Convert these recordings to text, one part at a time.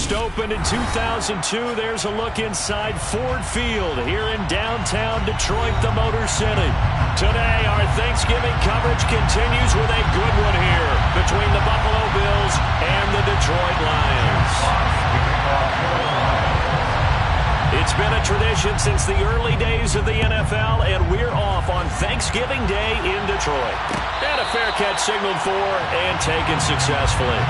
First opened in 2002. There's a look inside Ford Field here in downtown Detroit, the Motor City. Today, our Thanksgiving coverage continues with a good one here between the Buffalo Bills and the Detroit Lions. It's been a tradition since the early days of the NFL, and we're off on Thanksgiving Day in Detroit. And a fair catch signaled for and taken successfully.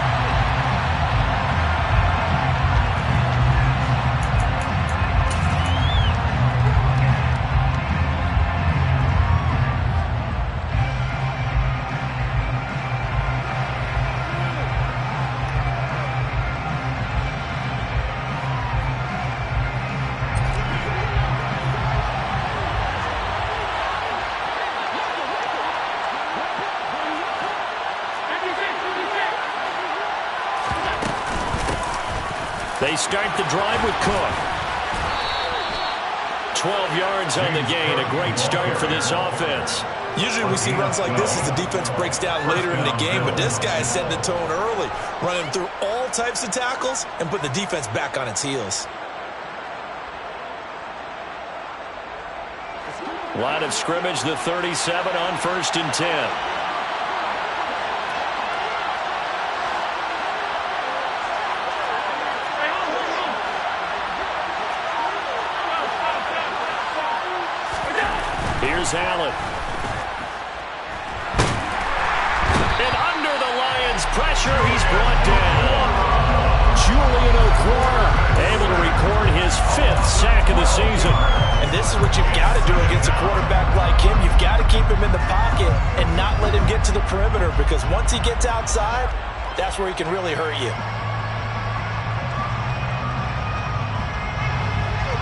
They start the drive with Cook. 12 yards on the gain. A great start for this offense. Usually we see runs like this as the defense breaks down later in the game, but this guy is setting the tone early, running through all types of tackles and putting the defense back on its heels. Line of scrimmage, the 37 on 1st and 10. Here's Allen. And under the Lions' pressure, he's brought down. Julian Okwara able to record his 5th sack of the season. And this is what you've got to do against a quarterback like him. You've got to keep him in the pocket and not let him get to the perimeter, because once he gets outside, that's where he can really hurt you.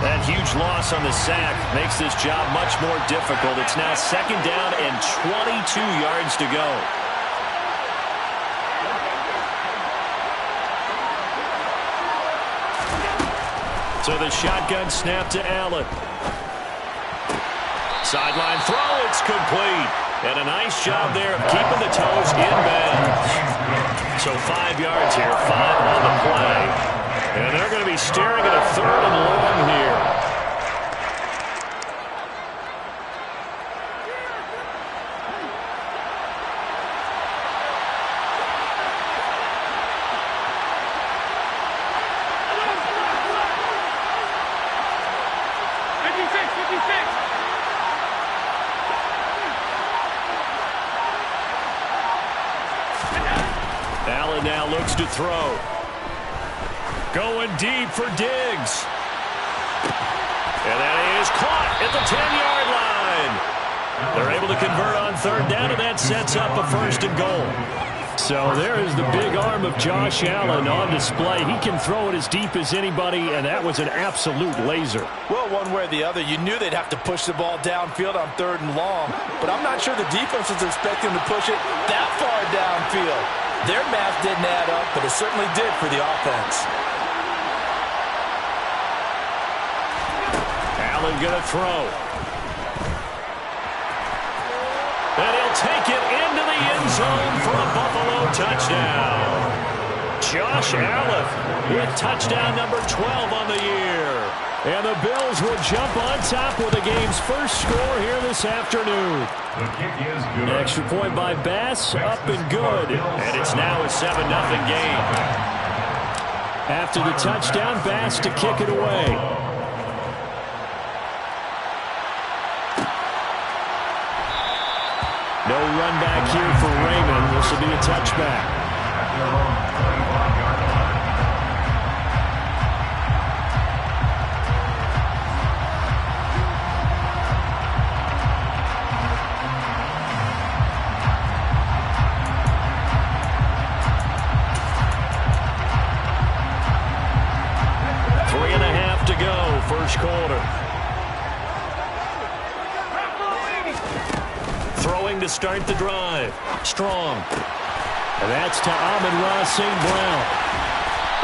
That huge loss on the sack makes this job much more difficult. It's now 2nd down and 22 yards to go. So the shotgun snap to Allen. Sideline throw, it's complete. And a nice job there of keeping the toes in bounds. So 5 yards here, 5 on the play. And they're going to be staring at a 3rd and long here. Allen now looks to throw. Going deep for Diggs. And that is caught at the 10-yard line. They're able to convert on 3rd down, and that sets up a 1st and goal. So there is the big arm of Josh Allen on display. He can throw it as deep as anybody, and that was an absolute laser. Well, one way or the other, you knew they'd have to push the ball downfield on 3rd and long, but I'm not sure the defense was expecting to push it that far downfield. Their math didn't add up, but it certainly did for the offense. Allen going to throw. And he'll take it into the end zone for a Buffalo touchdown. Josh Allen with touchdown number 12 on the year. And the Bills will jump on top with the game's first score here this afternoon. An extra point by Bass, up and good. And it's now a 7-0 game. After the touchdown, Bass to kick it away. No run back here for Raymond. This will be a touchback. First quarter. Throwing to start the drive. Strong. And that's to Amon-Ra St. Brown.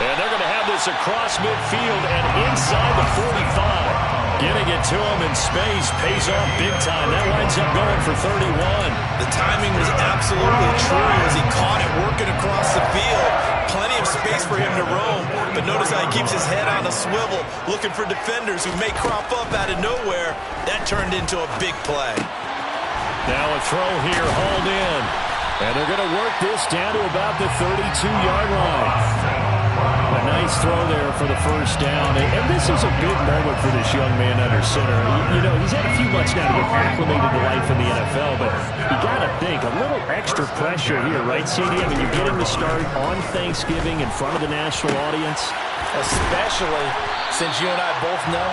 And they're going to have this across midfield and inside the 45. Getting it to him in space pays off big time. That winds up going for 31. The timing was absolutely true as he caught it working across the field. Plenty of space for him to roam, but notice how he keeps his head on a swivel, looking for defenders who may crop up out of nowhere. That turned into a big play. Now a throw here, hauled in. And they're going to work this down to about the 32-yard line. A nice throw there for the first down. And this is a big moment for this young man under center. You know, he's had a few months now to get acclimated to life in the NFL, but you got to think, a little extra pressure here, right, CD? I mean, you get him to start on Thanksgiving in front of the national audience. Especially since you and I both know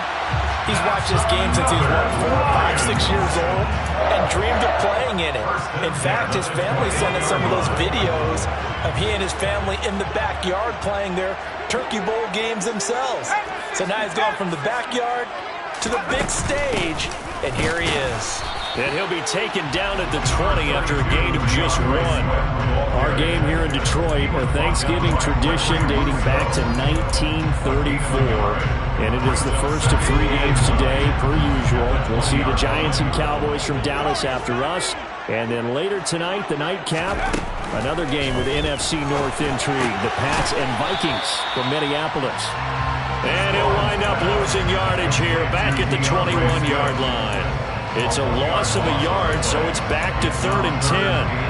he's watched this game since he was, 4, 5, 6 years old and dreamed of playing in it. In fact, his family sent us some of those videos of he and his family in the backyard playing their Turkey Bowl games themselves. So now he's gone from the backyard to the big stage, and here he is. And he'll be taken down at the 20 after a gain of just 1. Our game here in Detroit, a Thanksgiving tradition dating back to 1934. And it is the first of 3 games today, per usual. We'll see the Giants and Cowboys from Dallas after us. And then later tonight, the nightcap, another game with NFC North intrigue. The Pats and Vikings from Minneapolis. And he'll wind up losing yardage here, back at the 21-yard line. It's a loss of a yard, so it's back to 3rd and 10.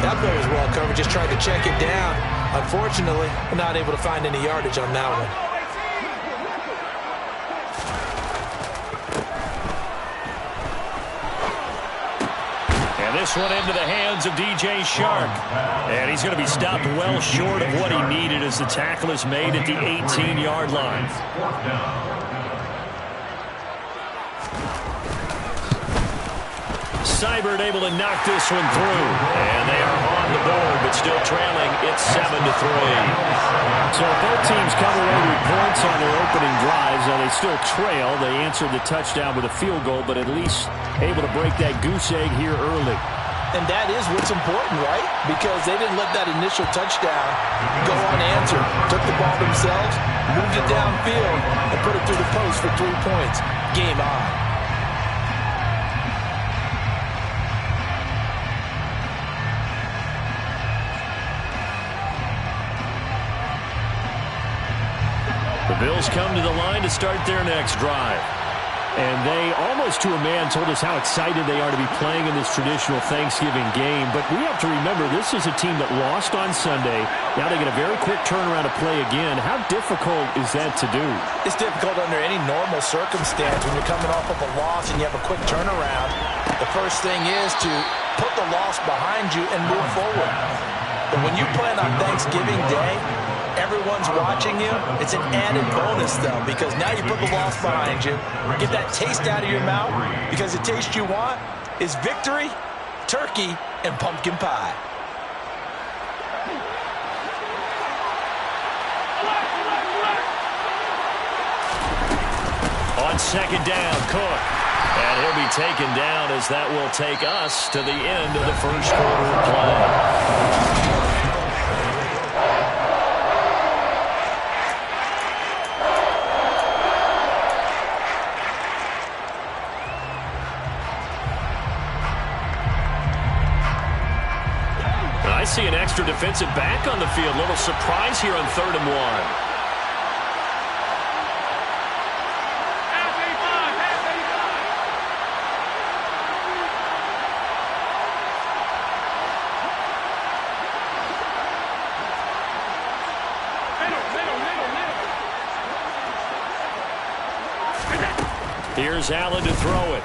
That play was well covered, just tried to check it down. Unfortunately, not able to find any yardage on that one. And this one into the hands of DJ Shark. And he's going to be stopped well short of what he needed as the tackle is made at the 18-yard line. Seibert able to knock this one through. And they are on the board, but still trailing. It's 7-3. So both teams come away with points on their opening drives. Now they still trail. They answered the touchdown with a field goal, but at least able to break that goose egg here early. And that is what's important, right? Because they didn't let that initial touchdown go unanswered. Took the ball themselves, moved it downfield, and put it through the post for 3 points. Game on. The Bills come to the line to start their next drive. And they, almost to a man, told us how excited they are to be playing in this traditional Thanksgiving game. But we have to remember, this is a team that lost on Sunday. Now they get a very quick turnaround to play again. How difficult is that to do? It's difficult under any normal circumstance when you're coming off of a loss and you have a quick turnaround. The first thing is to put the loss behind you and move forward. But when you play on Thanksgiving Day, everyone's watching you. It's an added bonus, though, because now you put the loss behind you. Get that taste out of your mouth, because the taste you want is victory, turkey, and pumpkin pie. On second down, Cook. And he'll be taken down as that will take us to the end of the first quarter of play. I see an extra defensive back on the field. Little surprise here on 3rd and 1. Here's Allen to throw it.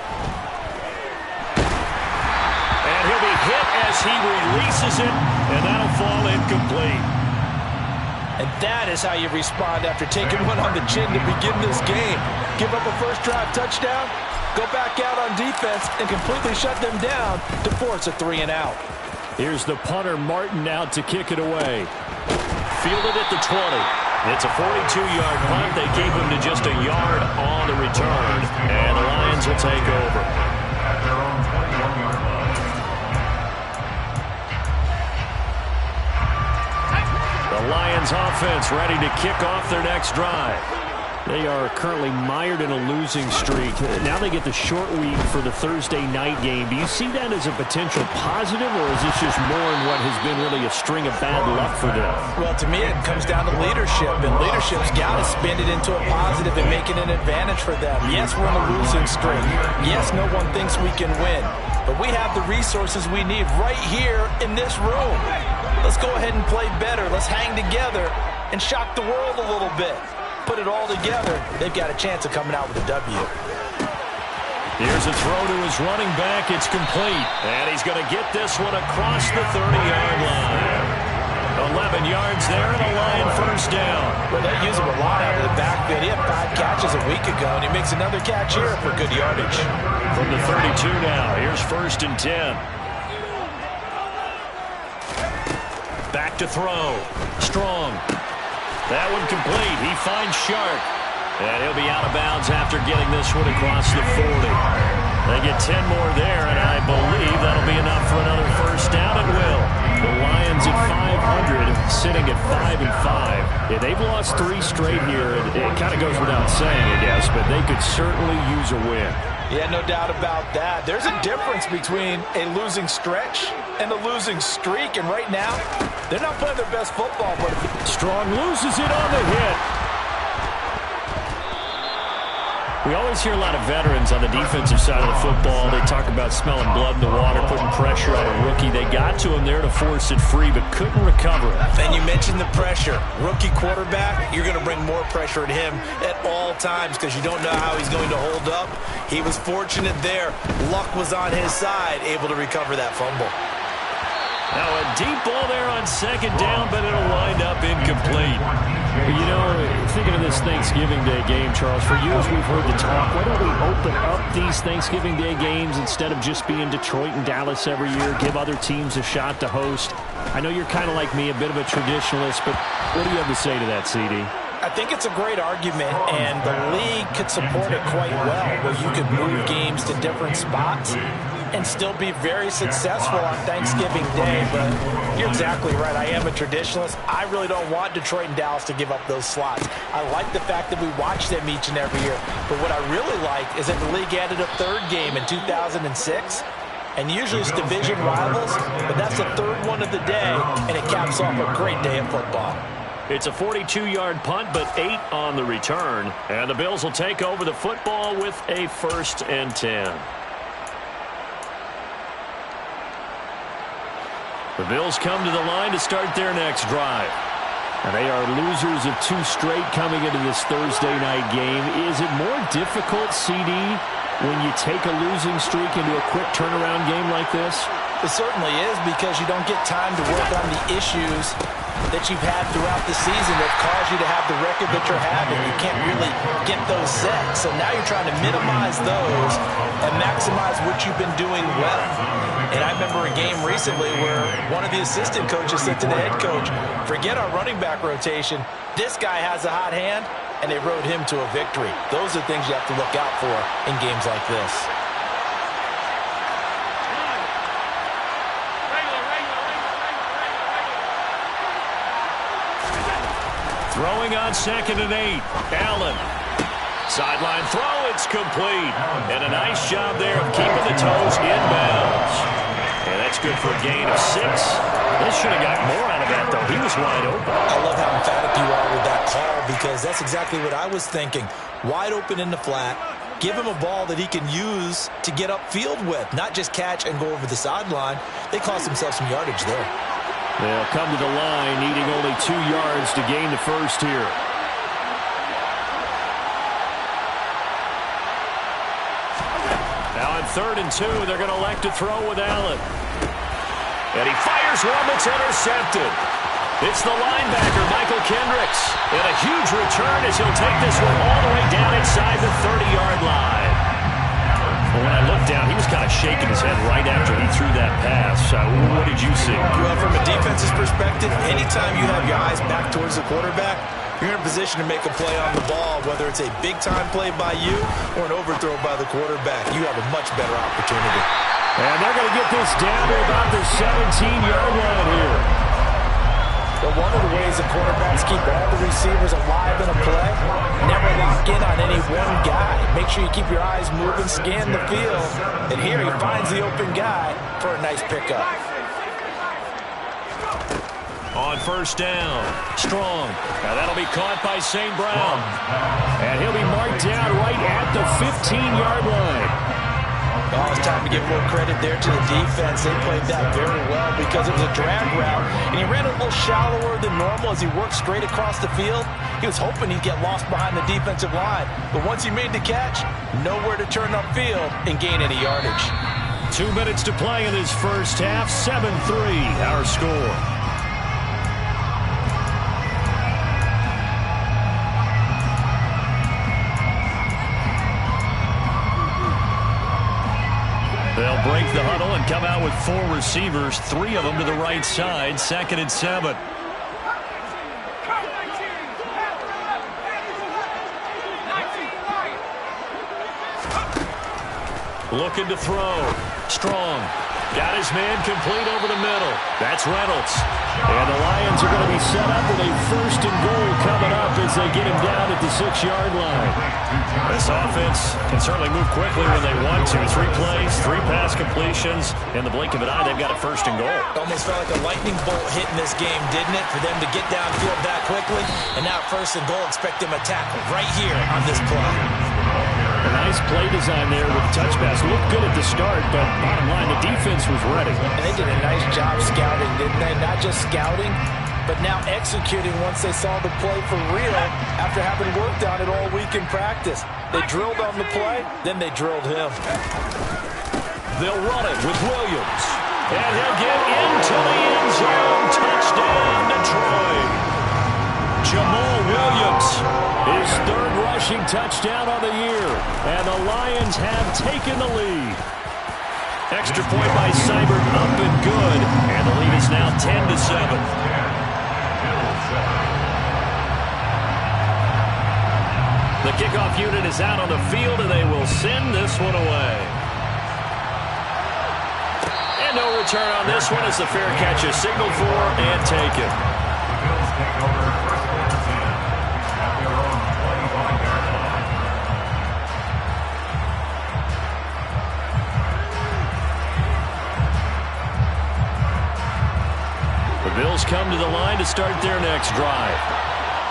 And he'll be hit as he releases it, and that'll fall incomplete. And that is how you respond after taking one on the chin to begin this game. Give up a first drive touchdown, go back out on defense, and completely shut them down to force a 3 and out. Here's the punter, Martin, out to kick it away. Fielded at the 20. It's a 42-yard punt. They keep him to just a yard on the return. And the Lions will take over. The Lions offense ready to kick off their next drive. They are currently mired in a losing streak. Now they get the short week for the Thursday night game. Do you see that as a potential positive, or is this just more in what has been really a string of bad luck for them? Well, to me, it comes down to leadership, and leadership's got to spin it into a positive and make it an advantage for them. Yes, we're in a losing streak. Yes, no one thinks we can win, but we have the resources we need right here in this room. Let's go ahead and play better. Let's hang together and shock the world a little bit. Put it all together, they've got a chance of coming out with a W. Here's a throw to his running back. It's complete. And he's going to get this one across the 30-yard line. 11 yards there and a Lion first down. Well, they use him a lot out of the backfield. He had 5 catches a week ago, and he makes another catch here for good yardage. From the 32 now, here's 1st and 10. Back to throw. Strong. That one complete. He finds Shark. And he'll be out of bounds after getting this one across the 40. They get 10 more there, and I believe that'll be enough for another first down. It will. The Lions at 500, sitting at 5-5. Yeah, they've lost 3 straight here. It kind of goes without saying, I guess, but they could certainly use a win. Yeah, no doubt about that. There's a difference between a losing stretch and a losing streak, and right now, they're not playing their best football. But Strong loses it on the hit. We always hear a lot of veterans on the defensive side of the football. They talk about smelling blood in the water, putting pressure on a rookie. They got to him there to force it free, but couldn't recover it. And you mentioned the pressure. Rookie quarterback, you're going to bring more pressure at him at all times because you don't know how he's going to hold up. He was fortunate there. Luck was on his side, able to recover that fumble. Now a deep ball there on 2nd down, but it'll wind up incomplete. You know, thinking of this Thanksgiving Day game, Charles, for years we've heard the talk, why don't we open up these Thanksgiving Day games instead of just being Detroit and Dallas every year, give other teams a shot to host? I know you're kind of like me, a bit of a traditionalist, but what do you have to say to that, CD? I think it's a great argument, and the league could support it quite well, where you could move games to different spots and still be very successful on Thanksgiving Day. But you're exactly right. I am a traditionalist. I really don't want Detroit and Dallas to give up those slots. I like the fact that we watch them each and every year. But what I really like is that the league added a 3rd game in 2006. And usually it's division rivals, but that's the 3rd one of the day, and it caps off a great day of football. It's a 42-yard punt, but 8 on the return. And the Bills will take over the football with a 1st and 10. The Bills come to the line to start their next drive. And they are losers of 2 straight coming into this Thursday night game. Is it more difficult, CD, when you take a losing streak into a quick turnaround game like this? It certainly is, because you don't get time to work on the issues that you've had throughout the season that caused you to have the record that you're having. You can't really get those set. So now you're trying to minimize those and maximize what you've been doing well. And I remember a game recently where one of the assistant coaches said to the head coach, forget our running back rotation. This guy has a hot hand, and they rode him to a victory. Those are things you have to look out for in games like this. Throwing on 2nd and 8. Allen. Sideline throw. It's complete. And a nice job there of keeping the toes inbounds. And that's good for a gain of 6. This should have got more out of that, though. He was wide open. I love how emphatic you are with that call, because that's exactly what I was thinking. Wide open in the flat. Give him a ball that he can use to get upfield with, not just catch and go over the sideline. They cost themselves some yardage there. They'll come to the line, needing only 2 yards to gain the first here. Now on 3rd and 2, they're going to elect to throw with Allen. And he fires one that's intercepted. It's the linebacker, Michael Kendricks. And a huge return as he'll take this one all the way down inside the 30-yard line. Well, when I looked down, he was kind of shaking his head right after he threw that pass. What did you see? Well, from a defense's perspective, anytime you have your eyes back towards the quarterback, you're in a position to make a play on the ball, whether it's a big-time play by you or an overthrow by the quarterback. You have a much better opportunity. And they're going to get this down to about the 17-yard line here. But one of the ways the quarterbacks keep all the receivers alive in a play, never lock in on any one guy. Make sure you keep your eyes moving, scan the field. And here he finds the open guy for a nice pickup. On first down, Strong. Now that'll be caught by St. Brown. And he'll be marked down right at the 15-yard line. Oh, it's time to give more credit there to the defense. They played that very well because it was a drag route, and he ran a little shallower than normal as he worked straight across the field. He was hoping he'd get lost behind the defensive line, but once he made the catch, nowhere to turn upfield and gain any yardage. 2 minutes to play in this first half. 7-3, our score. They'll break the huddle and come out with 4 receivers, 3 of them to the right side. 2nd and 7. Looking to throw. Strong. Got his man complete over the middle. That's Reynolds. And the Lions are going to be set up with a 1st and goal coming up as they get him down at the 6-yard line. This offense can certainly move quickly when they want to. 3 plays, 3 pass completions. In the blink of an eye, they've got a 1st and goal. Almost felt like a lightning bolt hit in this game, didn't it? For them to get downfield that quickly. And now 1st and goal, expect them to tackle right here on this play. A nice play design there with the touch pass. Looked good at the start, but bottom line, the defense was ready. And they did a nice job scouting, didn't they? Not just scouting, but now executing once they saw the play for real after having worked on it all week in practice. They drilled on the play, then they drilled him. They'll run it with Williams. And he'll get into the end zone. Touchdown, Detroit. Jamal Williams, his 3rd rushing touchdown on the year. And the Lions have taken the lead. Extra point by Seibert, up and good. And the lead is now 10-7. The kickoff unit is out on the field, and they will send this one away. And no return on this one as the fair catch is signaled for and taken. The Bills come to the line to start their next drive.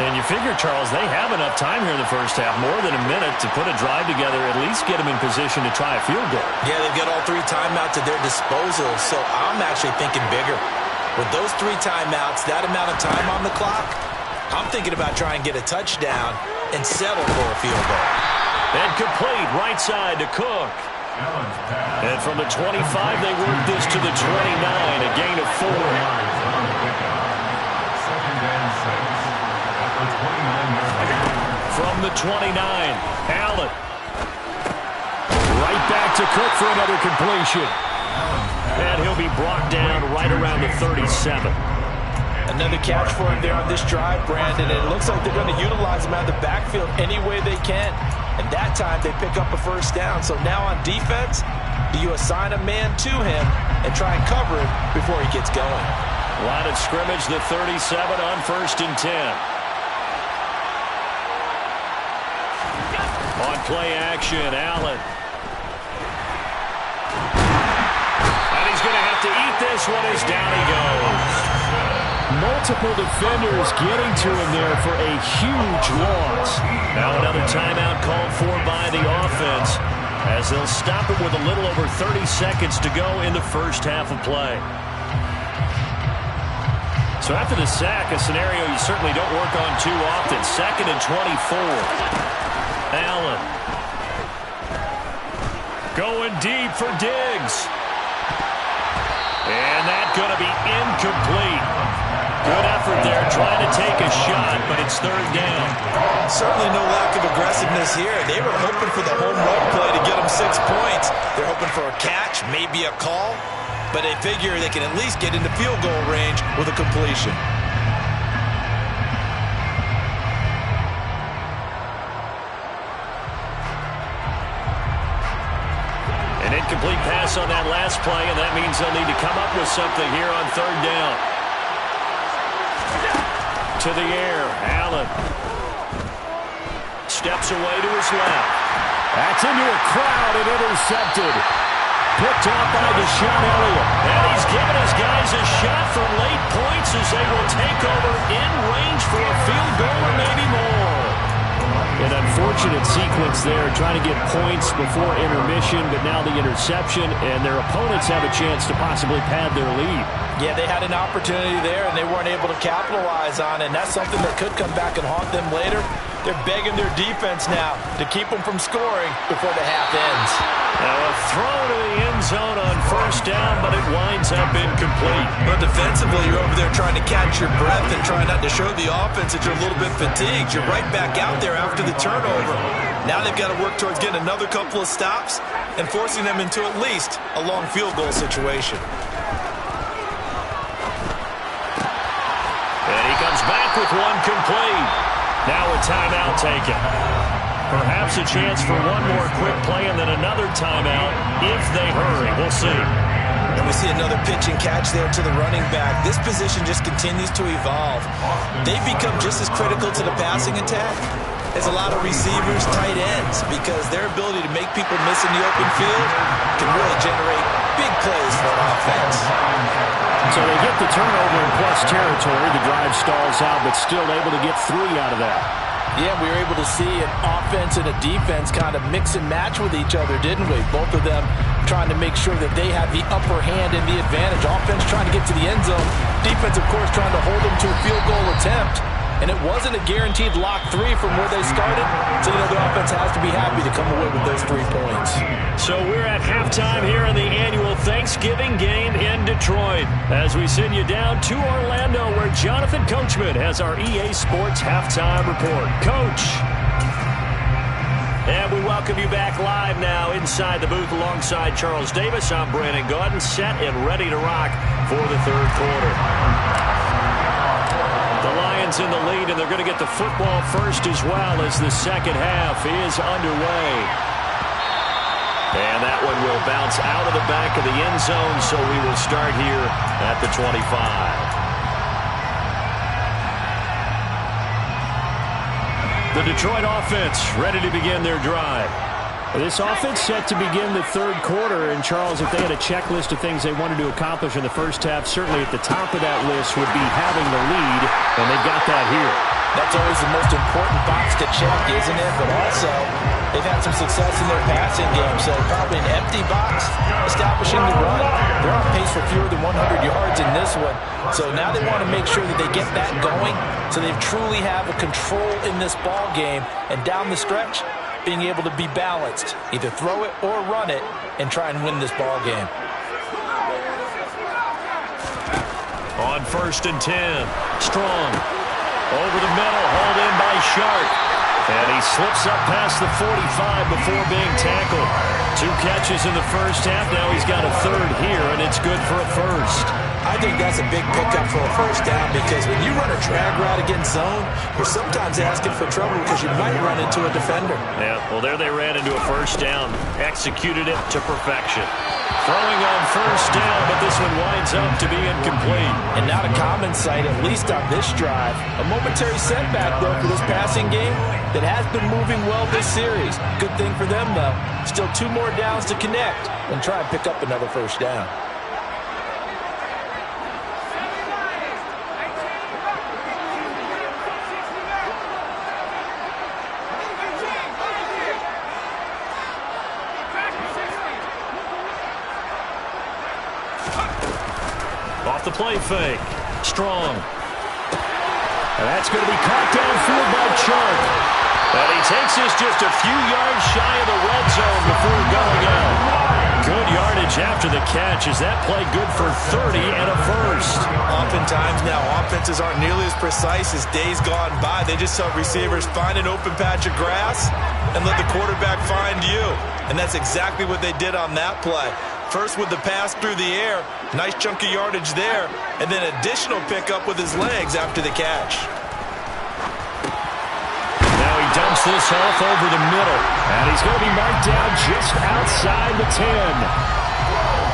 And you figure, Charles, they have enough time here in the first half, more than a minute, to put a drive together, at least get them in position to try a field goal. Yeah, they've got all 3 timeouts at their disposal, so I'm actually thinking bigger. With those 3 timeouts, that amount of time on the clock, I'm thinking about trying to get a touchdown and settle for a field goal. And complete right side to Cook. And from the 25, they work this to the 29, a gain of 4. From the 29, Allen. Right back to Cook for another completion. And he'll be brought down right around the 37. Another catch for him there on this drive, Brandon. And it looks like they're going to utilize him out of the backfield any way they can. And that time they pick up a 1st down. So now on defense, do you assign a man to him and try and cover him before he gets going? Line of scrimmage, the 37 on 1st and 10. On play action, Allen. And he's going to have to eat this one as down he goes. Multiple defenders getting to him there for a huge loss. Now another timeout called for by the offense as they'll stop it with a little over 30 seconds to go in the first half of play. So after the sack, a scenario you certainly don't work on too often. 2nd and 24. Allen. Going deep for Diggs. And that's going to be incomplete. Good effort there, trying to take a shot, but it's 3rd down. Certainly no lack of aggressiveness here. They were hoping for the home run play to get them 6 points. They're hoping for a catch, maybe a call, but they figure they can at least get into field goal range with a completion. An incomplete pass on that last play, and that means they'll need to come up with something here on 3rd down. To the air, Allen. Steps away to his left. That's into a crowd and intercepted. Picked off by Deshaun Elliott. And he's given his guys a shot for late points as they will take over in range for a field goal or maybe more. An unfortunate sequence there, trying to get points before intermission, but now the interception, and their opponents have a chance to possibly pad their lead. Yeah, they had an opportunity there, and they weren't able to capitalize on it, and that's something that could come back and haunt them later. They're begging their defense now to keep them from scoring before the half ends. Now a throw to the end zone on first down, but it winds up incomplete. But defensively, you're over there trying to catch your breath and trying not to show the offense that you're a little bit fatigued. You're right back out there after the turnover. Now they've got to work towards getting another couple of stops and forcing them into at least a long field goal situation. And he comes back with one complete. Now a timeout taken. Perhaps a chance for one more quick play and then another timeout if they hurry. We'll see. And we see another pitch and catch there to the running back. This position just continues to evolve. They've become just as critical to the passing attack as a lot of receivers, tight ends, because their ability to make people miss in the open field can really generate big plays for an offense. So they get the turnover in plus territory. The drive stalls out, but still able to get 3 out of that. Yeah, we were able to see an offense and a defense kind of mix and match with each other, didn't we? Both of them trying to make sure that they have the upper hand and the advantage. Offense trying to get to the end zone. Defense, of course, trying to hold them to a field goal attempt. And it wasn't a guaranteed lock 3 from where they started. So, the offense has to be happy to come away with those 3 points. So we're at halftime here in the annual Thanksgiving game in Detroit. As we send you down to Orlando, where Jonathan Coachman has our EA Sports halftime report. Coach. And we welcome you back live now inside the booth alongside Charles Davis. I'm Brandon Gaudin, set and ready to rock for the third quarter. The Lions in the lead, and they're going to get the football first as well as the second half is underway. And that one will bounce out of the back of the end zone, so we will start here at the 25. The Detroit offense ready to begin their drive. This offense set to begin the third quarter, and Charles, if they had a checklist of things they wanted to accomplish in the first half, certainly at the top of that list would be having the lead, and they've got that here. That's always the most important box to check, isn't it? But also, they've had some success in their passing game, so probably an empty box, establishing the run. They're on pace for fewer than 100 yards in this one. So now they want to make sure that they get that going, so they truly have a control in this ball game, and down the stretch, being able to be balanced, either throw it or run it, and try and win this ball game. On 1st and 10, Strong over the middle, hauled in by Sharp, and he slips up past the 45 before being tackled. 2 catches in the first half. Now he's got a third here, and it's good for a first. I think that's a big pickup for a first down, because when you run a drag route against zone, you're sometimes asking for trouble because you might run into a defender. Yeah, well, there they ran into a first down, executed it to perfection. Throwing on first down, but this one winds up to be incomplete. And not a common sight, at least on this drive. A momentary setback, though, for this passing game that has been moving well this series. Good thing for them, though. Still 2 more downs to connect and try and pick up another first down. Off the play fake. Strong. And that's going to be caught downfield by Chark. And he takes this just a few yards shy of the red zone before going out. Good yardage after the catch. Is that play good for 30 and a first? Oftentimes now, offenses aren't nearly as precise as days gone by. They just help receivers find an open patch of grass and let the quarterback find you. And that's exactly what they did on that play. First with the pass through the air, nice chunk of yardage there, and then additional pickup with his legs after the catch. Now he dumps this off over the middle, and he's going to be marked down just outside the 10.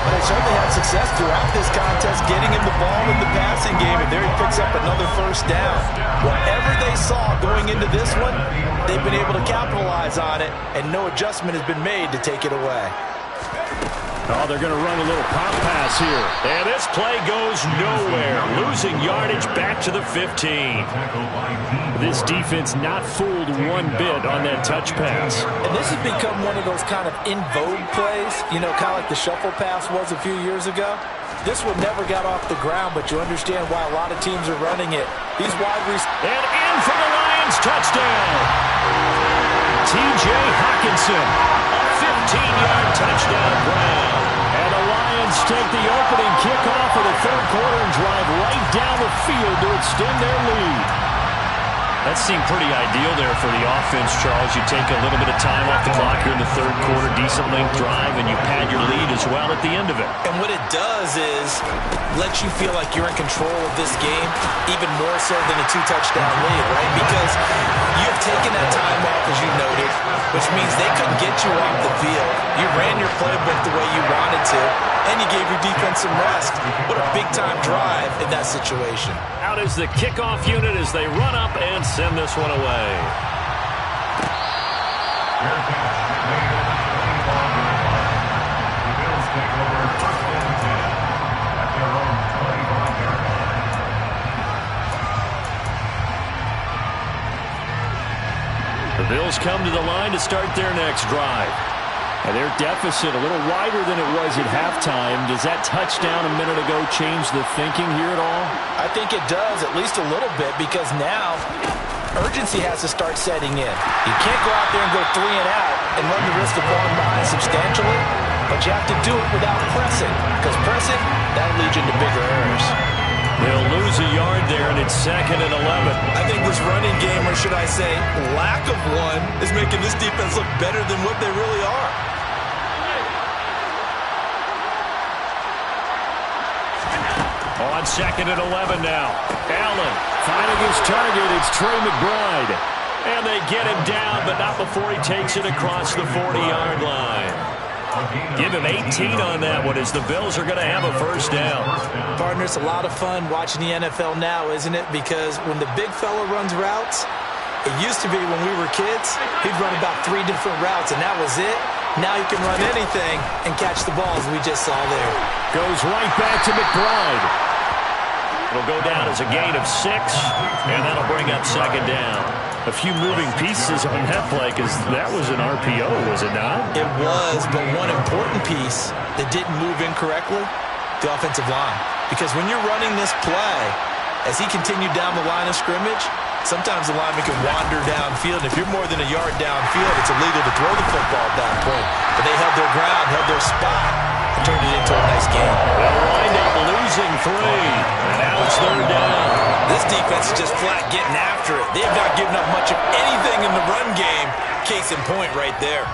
but they certainly had success throughout this contest, getting him the ball in the passing game, and there he picks up another first down. Whatever they saw going into this one, they've been able to capitalize on it, and no adjustment has been made to take it away. Oh, they're going to run a little pop pass here. And this play goes nowhere. Losing yardage back to the 15. This defense not fooled one bit on that touch pass. And this has become one of those kind of in vogue plays, you know, kind of like the shuffle pass was a few years ago. This one never got off the ground, but you understand why a lot of teams are running it. These wide receivers. And in for the Lions touchdown. T.J. Hockenson, a 15-yard touchdown grab. And the Lions take the opening kickoff of the third quarter and drive right down the field to extend their lead. That seemed pretty ideal there for the offense, Charles. You take a little bit of time off the clock here in the third quarter, decent length drive, and you pad your lead as well at the end of it. And what it does is let you feel like you're in control of this game, even more so than a two-touchdown lead, right? Because you've taken that time off, as you noted, which means they couldn't get you off the field. You ran your playbook the way you wanted to, and you gave your defense some rest. What a big-time drive in that situation. Out is the kickoff unit as they run up and send this one away. The Bills come to the line to start their next drive. And their deficit a little wider than it was at halftime. Does that touchdown a minute ago change the thinking here at all? I think it does, at least a little bit, because now urgency has to start setting in. You can't go out there and go 3 and out and run the risk of falling behind substantially, but you have to do it without pressing, because pressing, that'll lead you into bigger errors. They'll lose a yard there, and it's 2nd and 11. I think this running game, or should I say lack of one, is making this defense look better than what they really are. On 2nd and 11 now. Allen finding his target. It's Trey McBride. And they get him down, but not before he takes it across the 40-yard line. Give him 18 on that one as the Bills are going to have a first down. Partner, it's a lot of fun watching the NFL now, isn't it? Because when the big fella runs routes, it used to be when we were kids, he'd run about 3 different routes, and that was it. Now he can run anything and catch the balls we just saw there. Goes right back to McBride. It'll go down as a gain of 6, and that'll bring up 2nd down. A few moving pieces on that play because that was an RPO, was it not? It was, but one important piece that didn't move incorrectly, the offensive line. Because when you're running this play, as he continued down the line of scrimmage, sometimes the lineman can wander downfield. If you're more than a yard downfield, it's illegal to throw the football at that point. But they held their ground, held their spot, and turned it into a nice game. They'll wind up losing 3, and now it's 3rd down. This defense is just flat getting after it. They have not given up much of anything in the run game. Case in point right there.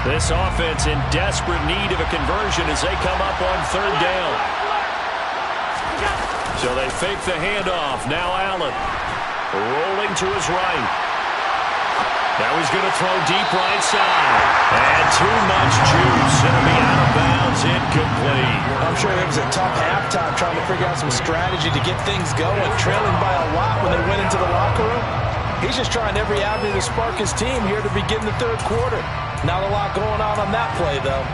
This offense in desperate need of a conversion as they come up on 3rd down. So they fake the handoff. Now Allen rolling to his right. Now he's going to throw deep right side. And too much juice. It'll be out of bounds, incomplete. I'm sure it was a tough halftime trying to figure out some strategy to get things going, trailing by a lot when they went into the locker room. He's just trying every avenue to spark his team here to begin the third quarter. Not a lot going on that play, though.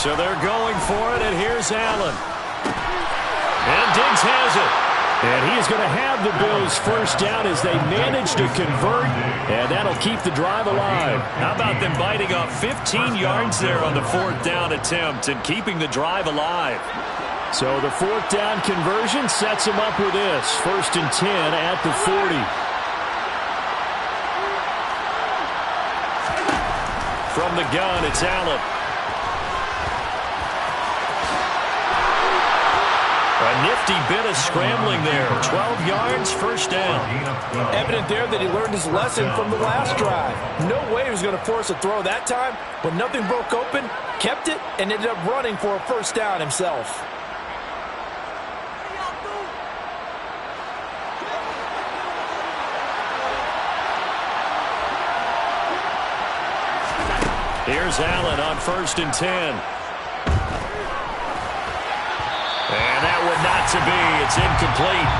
So they're going for it, and here's Allen. And Diggs has it. And he is going to have the Bills' first down as they manage to convert, and that'll keep the drive alive. How about them biting off 15 yards there on the 4th down attempt and keeping the drive alive? So the 4th down conversion sets them up with this. 1st and 10 at the 40. From the gun, it's Allen. A nifty bit of scrambling there. 12 yards, first down. Evident there that he learned his lesson from the last drive. No way he was going to force a throw that time. When nothing broke open, kept it, and ended up running for a first down himself. Here's Allen on 1st and 10. And that would not to be. It's incomplete.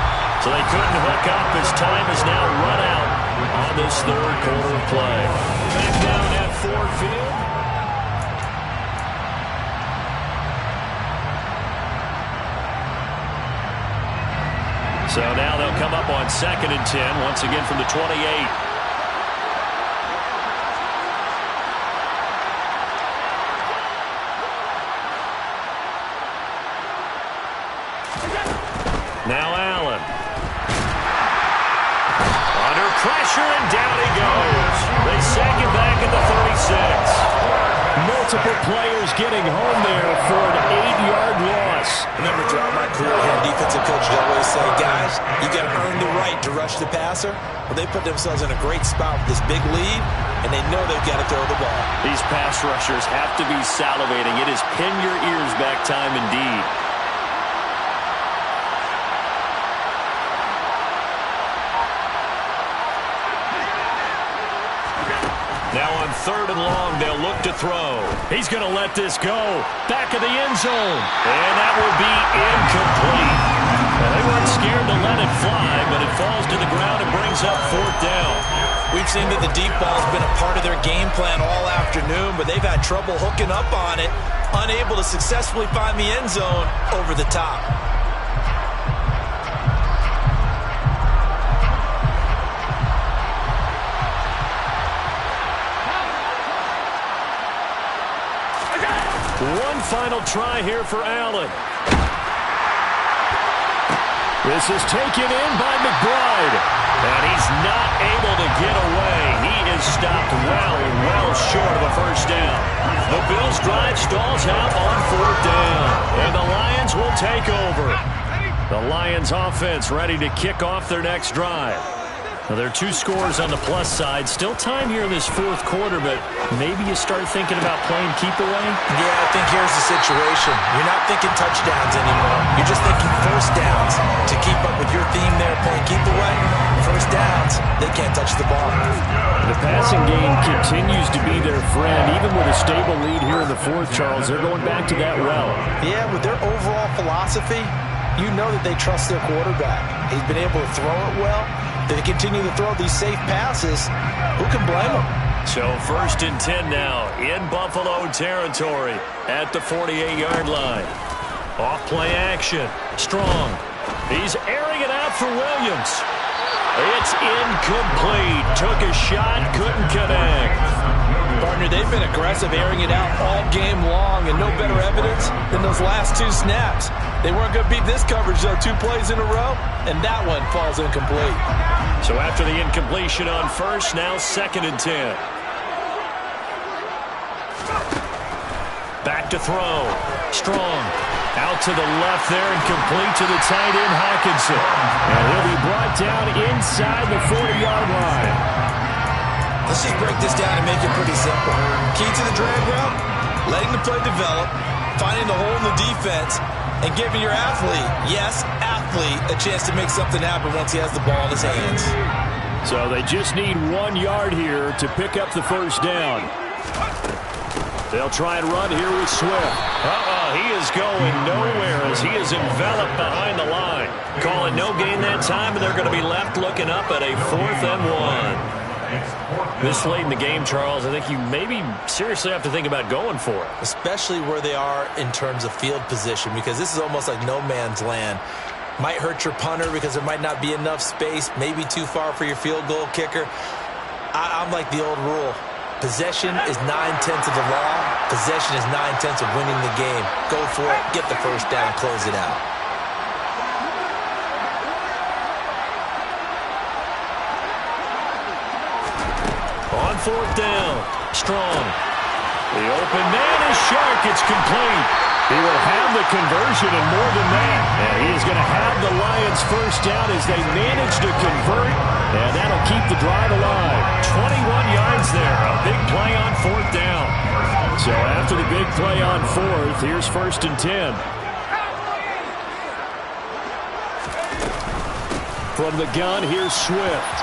So they couldn't hook up as time is now run out on this third quarter of play. Back down at Ford Field. So now they'll come up on 2nd and 10, once again from the 28. Now Allen. Under pressure, and down he goes. They sack him back at the 36. Multiple players getting home there for an 8-yard loss. Remember, throughout my career here, defensive coach would always say, guys, you got to earn the right to rush the passer. Well, they put themselves in a great spot with this big lead, and they know they've got to throw the ball. These pass rushers have to be salivating. It is pin your ears back time indeed. Now on 3rd and long, they'll look to throw. He's going to let this go. Back of the end zone. And that will be incomplete. Well, they weren't scared to let it fly, but it falls to the ground and brings up 4th down. We've seen that the deep ball has been a part of their game plan all afternoon, but they've had trouble hooking up on it, unable to successfully find the end zone over the top. One final try here for Allen. This is taken in by McBride. And he's not able to get away. He is stopped well short of a first down. The Bills' drive stalls out on 4th down. And the Lions will take over. The Lions offense ready to kick off their next drive. Now, there are 2 scores on the plus side. Still time here in this 4th quarter, but maybe you start thinking about playing keep away? Yeah, I think here's the situation. You're not thinking touchdowns anymore. You're just thinking first downs. To keep up with your theme there, playing keep away, first downs, they can't touch the ball. The passing game continues to be their friend. Even with a stable lead here in the 4th, Charles, they're going back to that well. Yeah, with their overall philosophy, you know that they trust their quarterback. He's been able to throw it well. They continue to throw these safe passes. Who can blame them? So 1st and 10 now in Buffalo territory at the 48-yard line. Off play action. Strong. He's airing it out for Williams. It's incomplete. Took a shot, couldn't connect. Partner, they've been aggressive, airing it out all game long, and no better evidence than those last 2 snaps. They weren't going to beat this coverage, though, 2 plays in a row, and that one falls incomplete. So after the incompletion on 1st, now 2nd and 10. Back to throw. Strong. Out to the left there and complete to the tight end, Hockenson. And he'll be brought down inside the 40-yard line. Let's just break this down and make it pretty simple. Key to the drag route, letting the play develop, finding the hole in the defense, and giving your athlete, yes, athlete, a chance to make something happen once he has the ball in his hands. So they just need 1 yard here to pick up the first down. They'll try and run here with Swift. He is going nowhere as he is enveloped behind the line. Calling no gain that time, and they're going to be left looking up at a 4th and 1. This late in the game, Charles, I think you maybe seriously have to think about going for it. Especially where they are in terms of field position, because this is almost like no man's land. Might hurt your punter because there might not be enough space, maybe too far for your field goal kicker. I'm like the old rule. Possession is 9/10 of the law. Possession is 9/10 of winning the game. Go for it, get the first down, close it out. On 4th down, Strong. The open man is Shark. It's complete. He will have the conversion and more than that. And he is going to have the Lions first down as they manage to convert. And that'll keep the drive alive. 21 yards there. A big play on fourth down. So after the big play on fourth, here's first and 10. From the gun, here's Swift.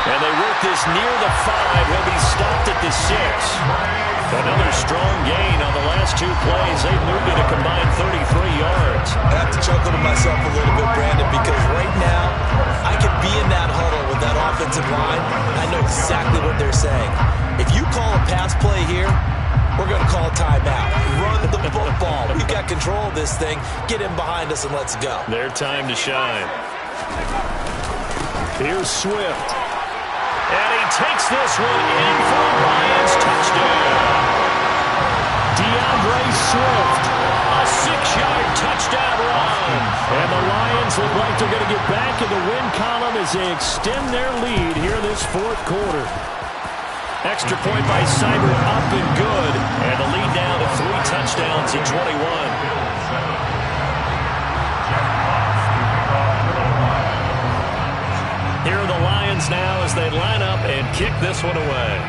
And they work this near the 5. He'll be stopped at the 6. Another strong gain on the last two plays. They've moved it a combined 33 yards. I have to chuckle to myself a little bit, Brandon, because right now I could be in that huddle with that offensive line. I know exactly what they're saying. If you call a pass play here, we're going to call a timeout. Run the football. We've got control of this thing. Get in behind us and let's go. Their time to shine. Here's Swift. And he takes this one in for a Lions touchdown. DeAndre Swift, a 6-yard touchdown run. And the Lions look like they're going to get back in the win column as they extend their lead here this fourth quarter. Extra point by Seibert up and good. And the lead down to 3 touchdowns at 21. Here are the Lions now as they line up and kick this one away.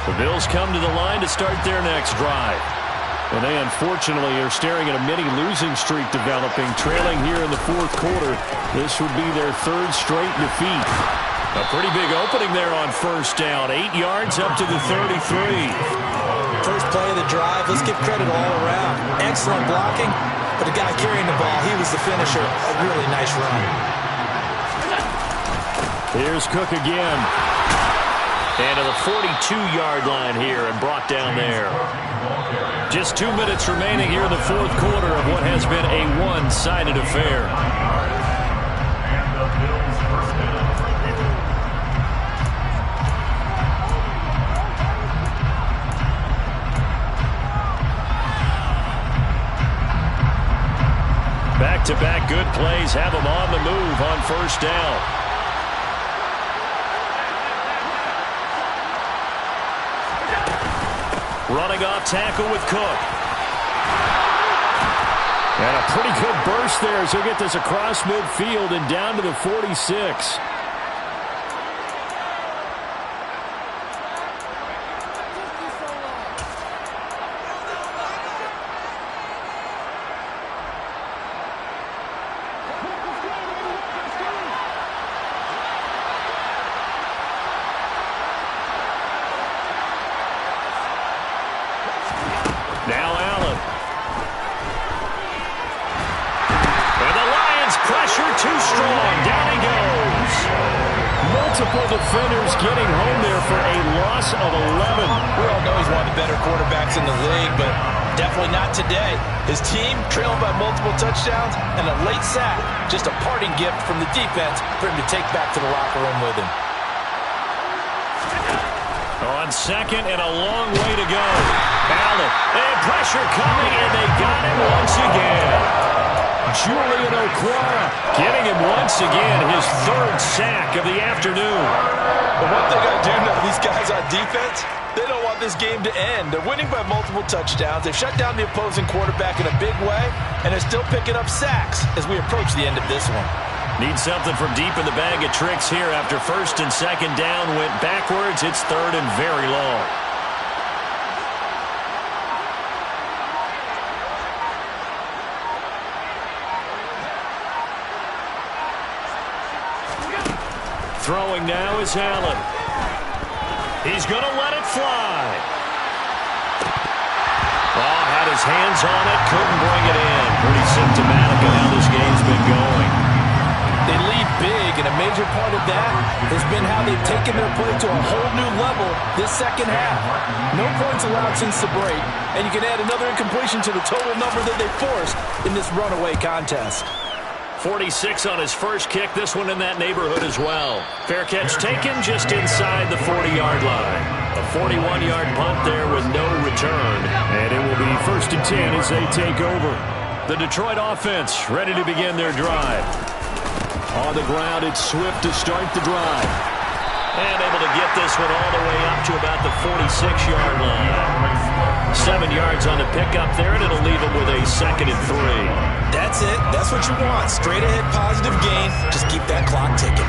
The Bills come to the line to start their next drive. And they unfortunately are staring at a mini losing streak developing, trailing here in the fourth quarter. This would be their 3rd straight defeat. A pretty big opening there on first down. 8 yards up to the 33. First play of the drive. Let's give credit all around. Excellent blocking, but the guy carrying the ball, he was the finisher. A really nice run. Here's Cook again. And to the 42-yard line here and brought down there. Just 2 minutes remaining here in the fourth quarter of what has been a one-sided affair. Back-to-back good plays have them on the move on first down. Running off tackle with Cook. And a pretty good burst there as he'll get this across midfield and down to the 46. Now Allen. And the Lions pressure too strong. Down he goes. Multiple defenders getting home there for a loss of 11. We all know he's one of the better quarterbacks in the league, but definitely not today. His team trailed by multiple touchdowns and a late sack. Just a parting gift from the defense for him to take back to the locker room with him. On second and a long way to go. Allen, and pressure coming, and they got him once again. Julian Okwara getting him once again, his 3rd sack of the afternoon. But one thing I do know, these guys on defense, they don't want this game to end. They're winning by multiple touchdowns. They've shut down the opposing quarterback in a big way, and they're still picking up sacks as we approach the end of this one. Need something from deep in the bag of tricks here after first and second down went backwards. It's 3rd and very long. Throwing now is Allen. He's going to let it fly. Oh, had his hands on it, couldn't bring it in. Pretty symptomatic of how this game's been going. They lead big, and a major part of that has been how they've taken their play to a whole new level this second half. No points allowed since the break, and you can add another incompletion to the total number that they forced in this runaway contest. 46 on his first kick. This one in that neighborhood as well. Fair catch taken just inside the 40-yard line. A 41-yard punt there with no return. And it will be 1st and 10 as they take over. The Detroit offense ready to begin their drive. On the ground, it's Swift to start the drive. And able to get this one all the way up to about the 46-yard line. 7 yards on the pickup there, and it'll leave him with a 2nd and 3. That's it. That's what you want. Straight ahead positive gain. Just keep that clock ticking.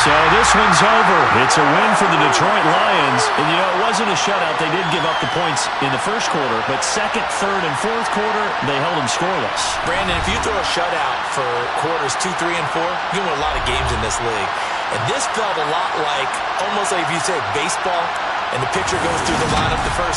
So this one's over. It's a win for the Detroit Lions. And, you know, it wasn't a shutout. They did give up the points in the first quarter. But second, third, and fourth quarter, they held them scoreless. Brandon, if you throw a shutout for quarters 2, 3, and 4, you win a lot of games in this league. And this felt a lot like, almost like if you say baseball, and the pitcher goes through the lineup the first